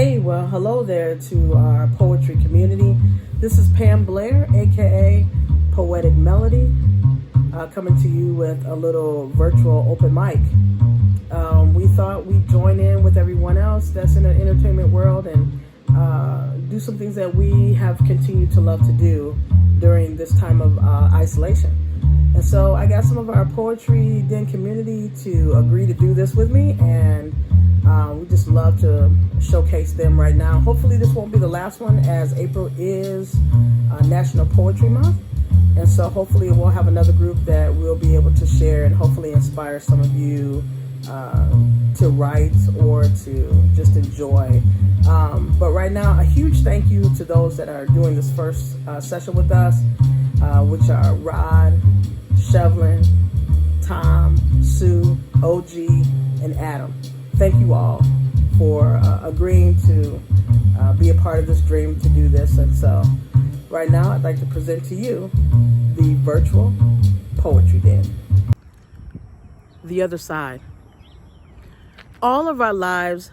Hey, well, hello there to our poetry community. This is Pam Blair, aka Poetic Melody, coming to you with a little virtual open mic. We thought we'd join in with everyone else that's in the entertainment world and do some things that we have continued to love to do during this time of isolation. And so I got some of our poetry den community to agree to do this with me, and we just love to showcase them right now. Hopefully this won't be the last one, as April is National Poetry Month. And so hopefully we'll have another group that we'll be able to share and hopefully inspire some of you to write or to just enjoy. But right now, a huge thank you to those that are doing this first session with us, which are Rod, Shevlin, Tom, Sue, OG, and Adam. Thank you all for agreeing to be a part of this dream to do this. And so right now I'd like to present to you the virtual poetry den. The other side. All of our lives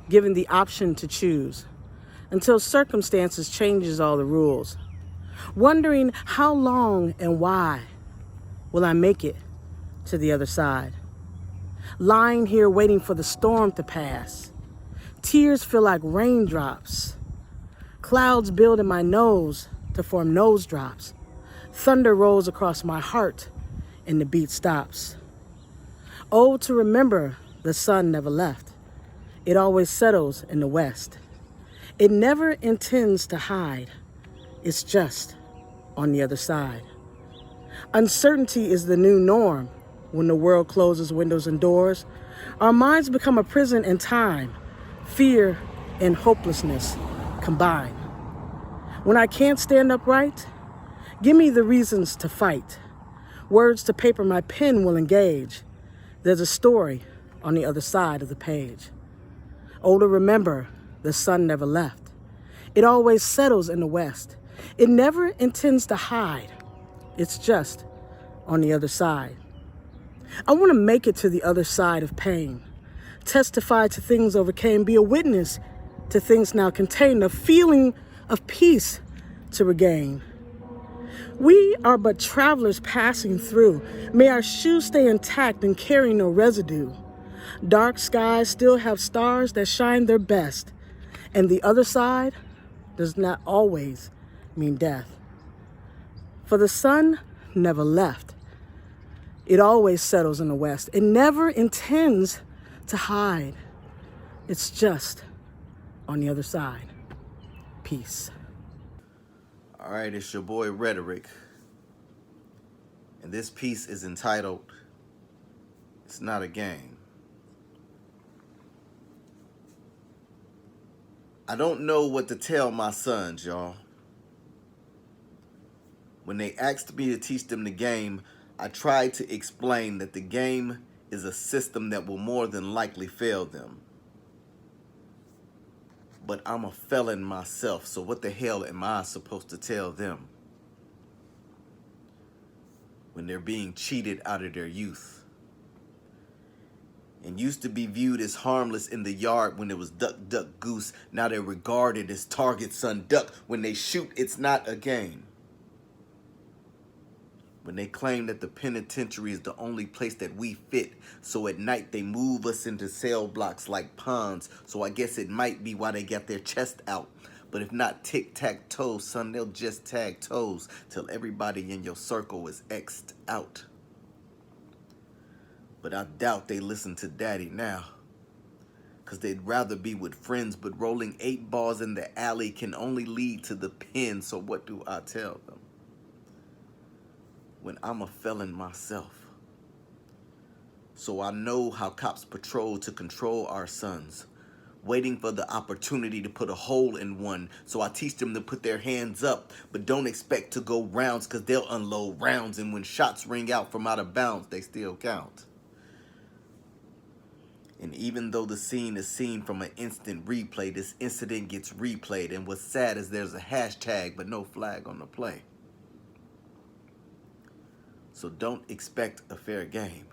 given the option to choose until circumstances changes all the rules. Wondering how long and why will I make it to the other side? Lying here waiting for the storm to pass. Tears feel like raindrops. Clouds build in my nose to form nose drops. Thunder rolls across my heart and the beat stops. Oh, to remember the sun never left. It always settles in the west. It never intends to hide. It's just on the other side. Uncertainty is the new norm. When the world closes windows and doors, our minds become a prison in time. Fear and hopelessness combine. When I can't stand upright, give me the reasons to fight. Words to paper my pen will engage. There's a story on the other side of the page. Oh, to remember, the sun never left. It always settles in the west. It never intends to hide. It's just on the other side. I want to make it to the other side of pain. Testify to things overcame. Be a witness to things now contained. A feeling of peace to regain. We are but travelers passing through. May our shoes stay intact and carry no residue. Dark skies still have stars that shine their best. And the other side does not always mean death. For the sun never left. It always settles in the west. It never intends to hide. It's just on the other side. Peace. All right, it's your boy Rhetoric. And this piece is entitled, It's Not a Game. I don't know what to tell my sons, y'all. When they asked me to teach them the game, I tried to explain that the game is a system that will more than likely fail them. But I'm a felon myself, so what the hell am I supposed to tell them when they're being cheated out of their youth? And used to be viewed as harmless in the yard when it was duck, duck, goose. Now they're regarded as target, son, duck. When they shoot, it's not a game. When they claim that the penitentiary is the only place that we fit, so at night they move us into cell blocks like pawns, so I guess it might be why they got their chest out. But if not tic-tac-toe, son, they'll just tag toes till everybody in your circle is X'd out. But I doubt they listen to daddy now, 'cause they'd rather be with friends, but rolling 8 balls in the alley can only lead to the pen, so what do I tell them? When I'm a felon myself. So I know how cops patrol to control our sons, waiting for the opportunity to put a hole in one. So I teach them to put their hands up, but don't expect to go rounds, 'cause they'll unload rounds, and when shots ring out from out of bounds, they still count. And even though the scene is seen from an instant replay, this incident gets replayed, and what's sad is there's a hashtag but no flag on the play. So don't expect a fair game,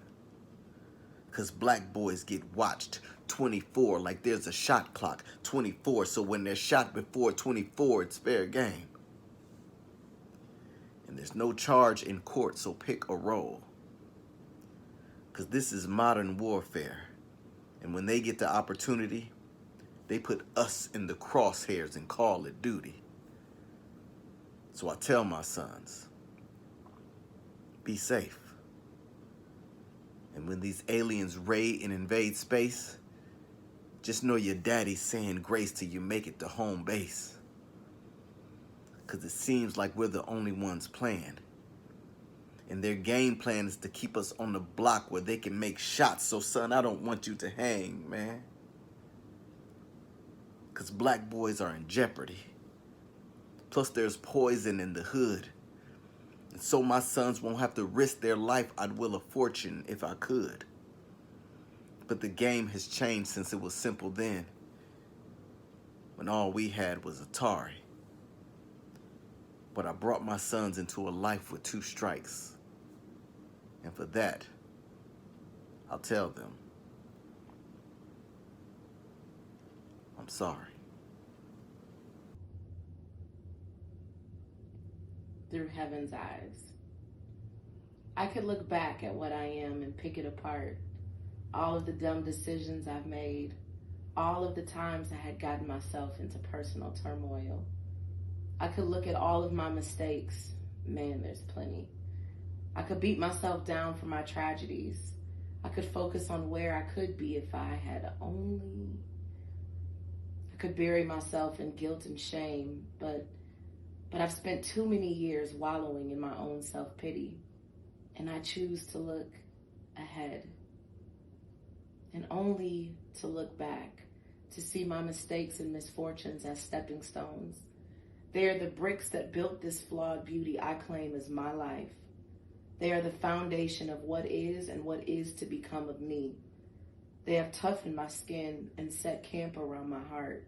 Cause black boys get watched 24 like there's a shot clock 24. So when they're shot before 24, it's fair game. And there's no charge in court, so pick a role. Cause this is modern warfare. And when they get the opportunity, they put us in the crosshairs and call it duty. So I tell my sons, be safe. And when these aliens raid and invade space, just know your daddy's saying grace till you make it to home base. Cause it seems like we're the only ones playing. And their game plan is to keep us on the block where they can make shots. So son, I don't want you to hang, man. Cause black boys are in jeopardy. Plus there's poison in the hood. And so my sons won't have to risk their life. I'd will a fortune if I could. But the game has changed since it was simple then, when all we had was Atari. But I brought my sons into a life with 2 strikes. And for that, I'll tell them, I'm sorry. Through heaven's eyes, I could look back at what I am and pick it apart. All of the dumb decisions I've made, all of the times I had gotten myself into personal turmoil. I could look at all of my mistakes. Man, there's plenty. I could beat myself down for my tragedies. I could focus on where I could be if I had only. I could bury myself in guilt and shame, but I've spent too many years wallowing in my own self-pity, and I choose to look ahead. And only to look back, to see my mistakes and misfortunes as stepping stones. They are the bricks that built this flawed beauty I claim as my life. They are the foundation of what is and what is to become of me. They have toughened my skin and set camp around my heart.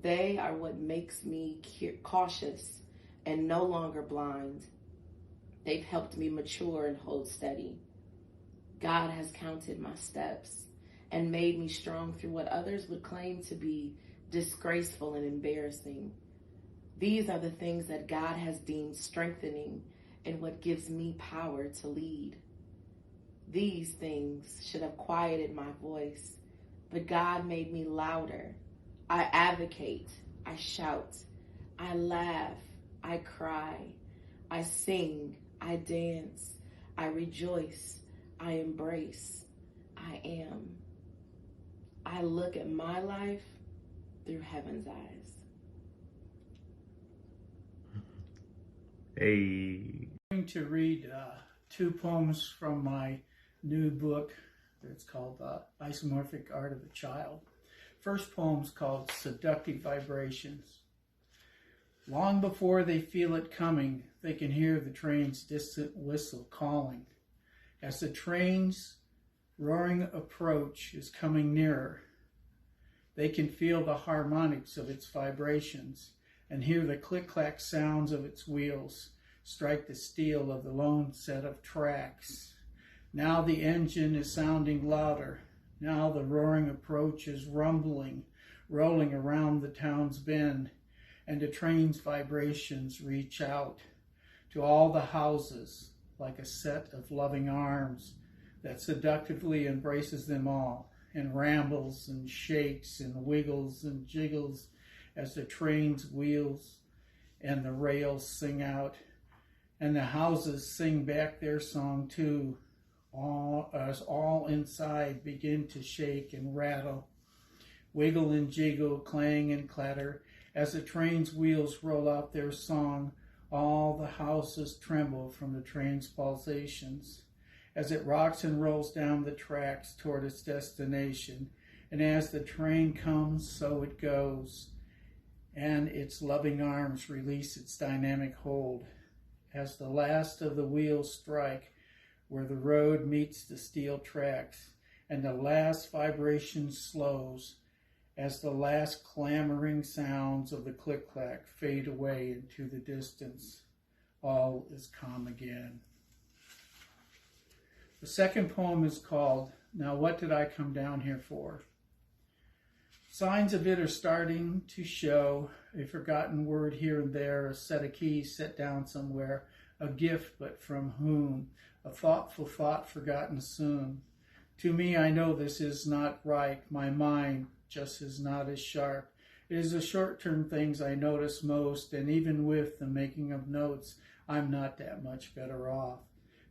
They are what makes me cautious and no longer blind. They've helped me mature and hold steady. God has counted my steps and made me strong through what others would claim to be disgraceful and embarrassing. These are the things that God has deemed strengthening and what gives me power to lead. These things should have quieted my voice, but God made me louder. I advocate, I shout, I laugh, I cry, I sing, I dance, I rejoice, I embrace, I am. I look at my life through heaven's eyes. Hey. I'm going to read 2 poems from my new book that's called Isomorphic Art of the Child. First poem's called Seductive Vibrations. Long before they feel it coming, they can hear the train's distant whistle calling. As the train's roaring approach is coming nearer, they can feel the harmonics of its vibrations and hear the click-clack sounds of its wheels strike the steel of the lone set of tracks. Now the engine is sounding louder. Now the roaring approach is rumbling, rolling around the town's bend, and the train's vibrations reach out to all the houses like a set of loving arms that seductively embraces them all and rambles and shakes and wiggles and jiggles as the train's wheels and the rails sing out, and the houses sing back their song too, as all inside begin to shake and rattle, wiggle and jiggle, clang and clatter. As the train's wheels roll out their song, all the houses tremble from the train's pulsations as it rocks and rolls down the tracks toward its destination. And as the train comes, so it goes, and its loving arms release its dynamic hold. As the last of the wheels strike where the road meets the steel tracks, and the last vibration slows, as the last clamoring sounds of the click-clack fade away into the distance, all is calm again. The second poem is called Now, what did I come down here for? Signs of it are starting to show. A forgotten word here and there, a set of keys set down somewhere, a gift, but from whom? A thoughtful thought forgotten soon. To me, I know this is not right. My mind just is not as sharp. It is the short-term things I notice most, and even with the making of notes, I'm not that much better off,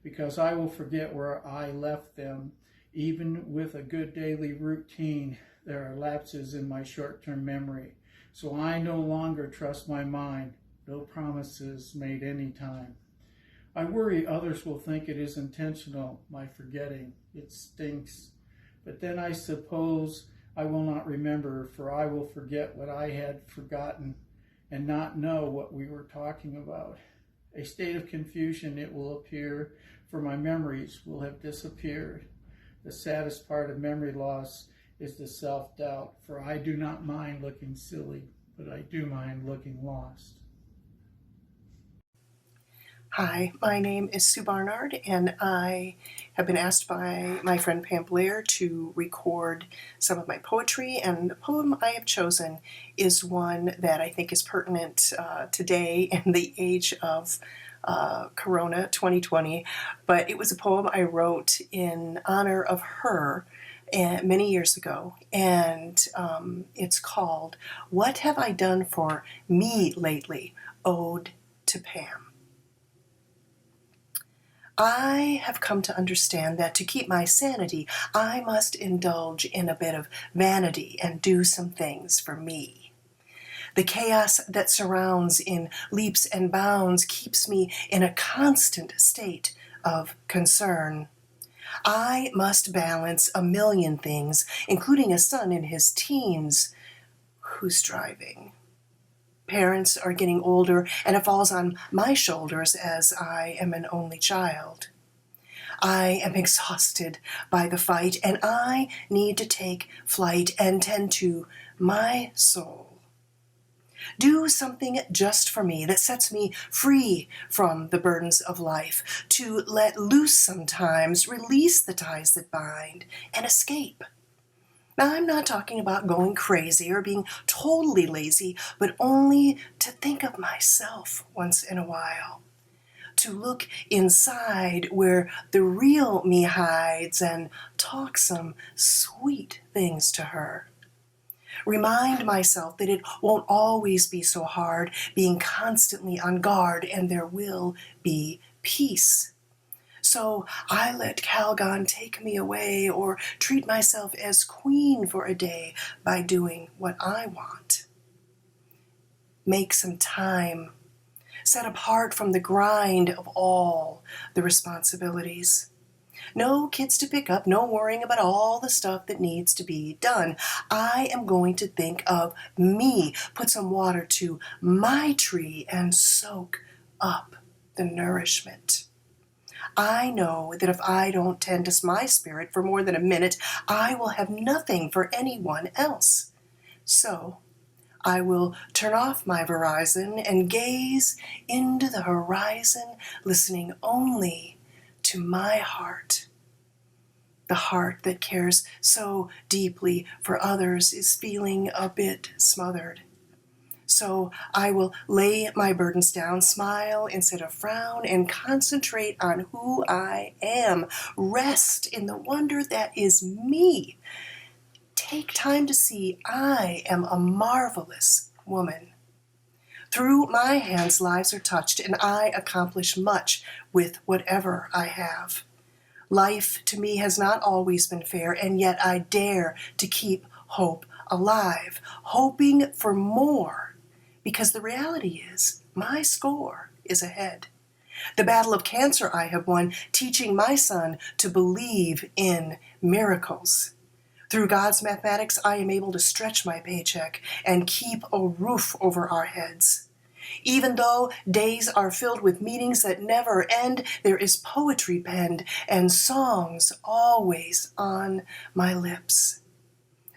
because I will forget where I left them. Even with a good daily routine, there are lapses in my short-term memory. So I no longer trust my mind. No promises made any time. I worry others will think it is intentional, my forgetting. It stinks. But then I suppose I will not remember, for I will forget what I had forgotten and not know what we were talking about. A state of confusion it will appear, for my memories will have disappeared. The saddest part of memory loss is the self-doubt, for I do not mind looking silly, but I do mind looking lost. Hi, my name is Sue Bernhard, and I have been asked by my friend Pam Blair to record some of my poetry, and the poem I have chosen is one that I think is pertinent today in the age of Corona 2020, but it was a poem I wrote in honor of her many years ago, and it's called "What Have I Done for Me Lately?" Ode to Pam. I have come to understand that to keep my sanity, I must indulge in a bit of vanity and do some things for me. The chaos that surrounds in leaps and bounds keeps me in a constant state of concern. I must balance a million things, including a son in his teens who's driving. Parents are getting older, and it falls on my shoulders as I am an only child. I am exhausted by the fight, and I need to take flight and tend to my soul. Do something just for me that sets me free from the burdens of life, to let loose sometimes, release the ties that bind, and escape. Now, I'm not talking about going crazy or being totally lazy, but only to think of myself once in a while. To look inside where the real me hides and talk some sweet things to her. Remind myself that it won't always be so hard, being constantly on guard, and there will be peace. So I let Calgon take me away, or treat myself as queen for a day by doing what I want. Make some time, set apart from the grind of all the responsibilities. No kids to pick up, no worrying about all the stuff that needs to be done. I am going to think of me, put some water to my tree, and soak up the nourishment. I know that if I don't tend to my spirit for more than a minute, I will have nothing for anyone else. So I will turn off my Verizon and gaze into the horizon, listening only to my heart. The heart that cares so deeply for others is feeling a bit smothered. So I will lay my burdens down, smile instead of frown, and concentrate on who I am. Rest in the wonder that is me. Take time to see I am a marvelous woman. Through my hands, lives are touched, and I accomplish much with whatever I have. Life to me has not always been fair, and yet I dare to keep hope alive, hoping for more. Because the reality is, my score is ahead. The battle of cancer I have won, teaching my son to believe in miracles. Through God's mathematics, I am able to stretch my paycheck and keep a roof over our heads. Even though days are filled with meetings that never end, there is poetry penned and songs always on my lips.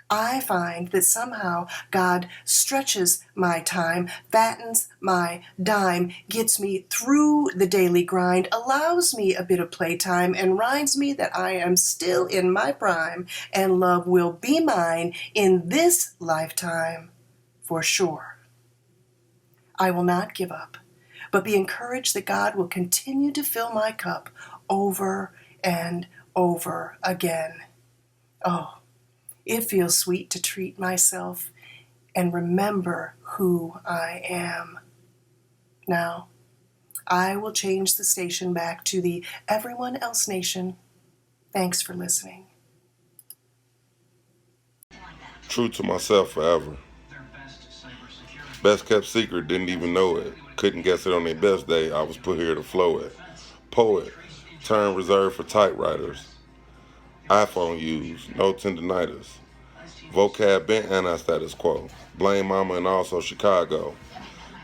I find that somehow God stretches my time, fattens my dime, gets me through the daily grind, allows me a bit of playtime, and reminds me that I am still in my prime, and love will be mine in this lifetime for sure. I will not give up, but be encouraged that God will continue to fill my cup over and over again. Oh, it feels sweet to treat myself and remember who I am. Now, I will change the station back to the Everyone Else Nation. Thanks for listening. True to myself forever. Best kept secret, didn't even know it. Couldn't guess it on their best day, I was put here to flow it. Poet, term reserved for typewriters. iPhone use, no tendinitis. Vocab bent anti-status quo. Blame mama and also Chicago.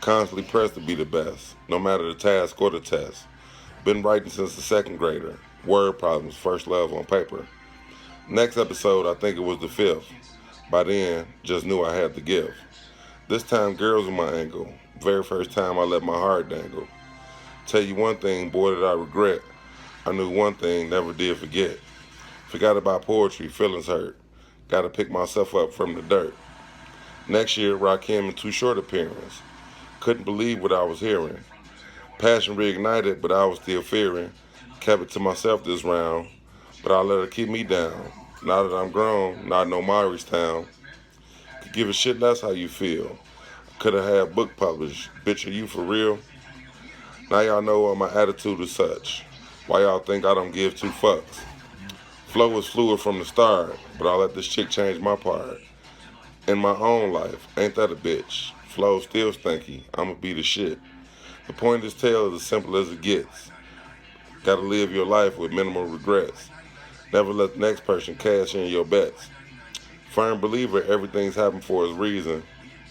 Constantly pressed to be the best, no matter the task or the test. Been writing since the second grader. Word problems, first love on paper. Next episode, I think it was the 5th. By then, just knew I had the gift. This time, girls were my angle. Very first time I let my heart dangle. Tell you one thing, boy, that I regret. I knew one thing, never did forget. Forgot about poetry, feelings hurt. Gotta pick myself up from the dirt. Next year, Rakim in Too Short appearance. Couldn't believe what I was hearing. Passion reignited, but I was still fearing. Kept it to myself this round, but I let her keep me down. Now that I'm grown, not no Myristown. Could give a shit less how you feel. Could have had book published. Bitch, are you for real? Now y'all know why my attitude is such. Why y'all think I don't give two fucks. Flow was fluid from the start, but I let this chick change my part. In my own life, ain't that a bitch? Flow still stinky, I'ma be the shit. The point of this tale is as simple as it gets. Gotta live your life with minimal regrets. Never let the next person cash in your bets. Firm believer, everything's happened for its reason.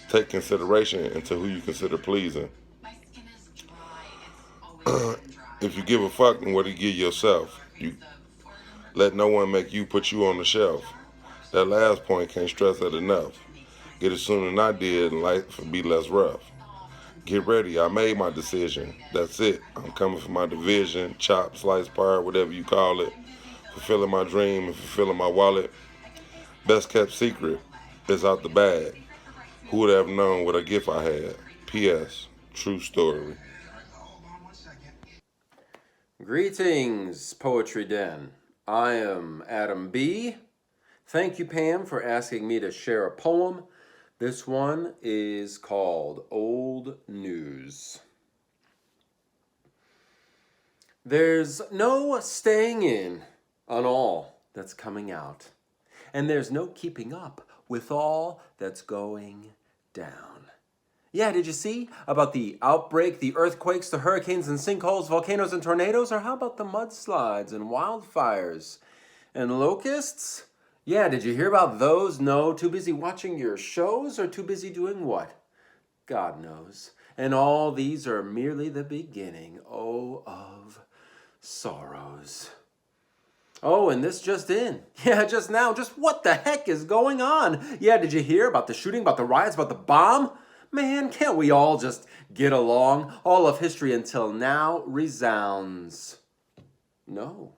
Take consideration into who you consider pleasing. If you give a fuck, then what do you give yourself? You let no one make you put you on the shelf. That last point, can't stress that enough. Get it sooner than I did and life will be less rough. Get ready, I made my decision. That's it, I'm coming for my division. Chop, slice, part, whatever you call it. Fulfilling my dream and fulfilling my wallet. Best kept secret is out the bag. Who would have known what a gift I had? P.S. True story. Greetings, Poetry Den. I am Adam B. Thank you, Pam, for asking me to share a poem. This one is called Old News. There's no staying in on all that's coming out, and there's no keeping up with all that's going down. Yeah, did you see about the outbreak, the earthquakes, the hurricanes and sinkholes, volcanoes and tornadoes? Or how about the mudslides and wildfires and locusts? Yeah, did you hear about those? No, too busy watching your shows or too busy doing what? God knows. And all these are merely the beginning, of sorrows. Oh, and this just in. Yeah, just now. Just what the heck is going on? Yeah, did you hear about the shooting, about the riots, about the bomb? Man, can't we all just get along? All of history until now resounds. No.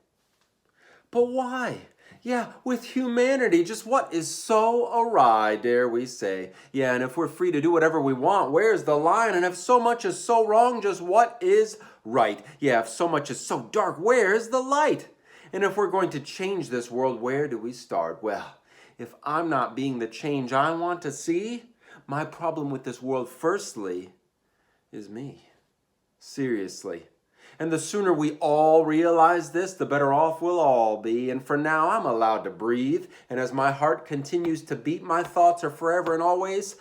But why? Yeah, with humanity, just what is so awry, dare we say? Yeah, and if we're free to do whatever we want, where's the line? And if so much is so wrong, just what is right? Yeah, if so much is so dark, where's the light? And if we're going to change this world, where do we start? Well, if I'm not being the change I want to see, my problem with this world, firstly, is me. Seriously. And the sooner we all realize this, the better off we'll all be. And for now, I'm allowed to breathe. And as my heart continues to beat, my thoughts are forever and always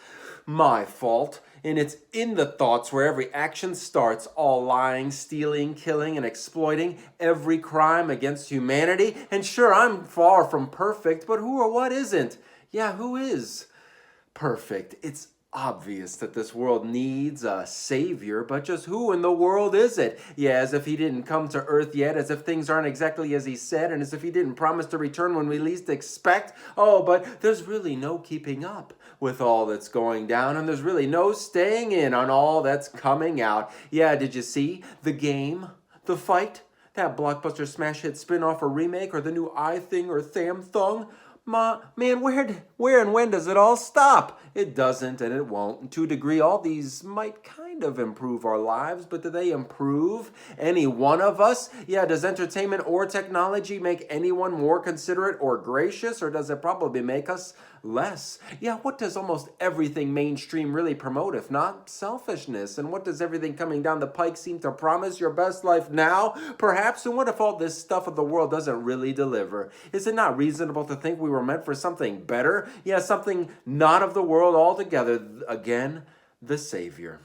my fault. And it's in the thoughts where every action starts, all lying, stealing, killing, and exploiting, every crime against humanity. And sure, I'm far from perfect, but who or what isn't? Yeah, who is perfect? It's obvious that this world needs a savior, but just who in the world is it? Yeah, as if he didn't come to earth yet, as if things aren't exactly as he said, and as if he didn't promise to return when we least expect. Oh, but there's really no keeping up with all that's going down, and there's really no staying in on all that's coming out. Yeah, did you see the game, the fight, that blockbuster smash hit spin-off or remake, or the new I Thing or Tham Thung? Man, where and when does it all stop? It doesn't, and it won't. And to a degree, all these might kind of improve our lives, but do they improve any one of us? Yeah, does entertainment or technology make anyone more considerate or gracious, or does it probably make us less? Yeah, what does almost everything mainstream really promote, if not selfishness? And what does everything coming down the pike seem to promise? Your best life now, perhaps? And what if all this stuff of the world doesn't really deliver? Is it not reasonable to think we were meant for something better? Yeah, something not of the world altogether. Again, the Savior.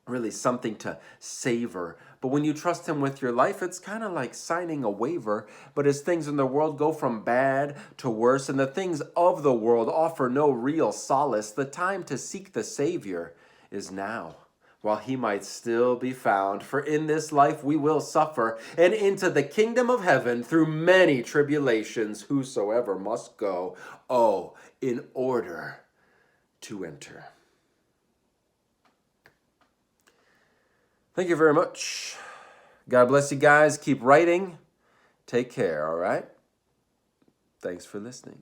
Really something to savor. But when you trust him with your life, it's kind of like signing a waiver. But as things in the world go from bad to worse, and the things of the world offer no real solace, the time to seek the Savior is now, while he might still be found. For in this life we will suffer, and into the kingdom of heaven through many tribulations whosoever must go, oh, in order to enter. Thank you very much. God bless you guys. Keep writing. Take care, all right? Thanks for listening.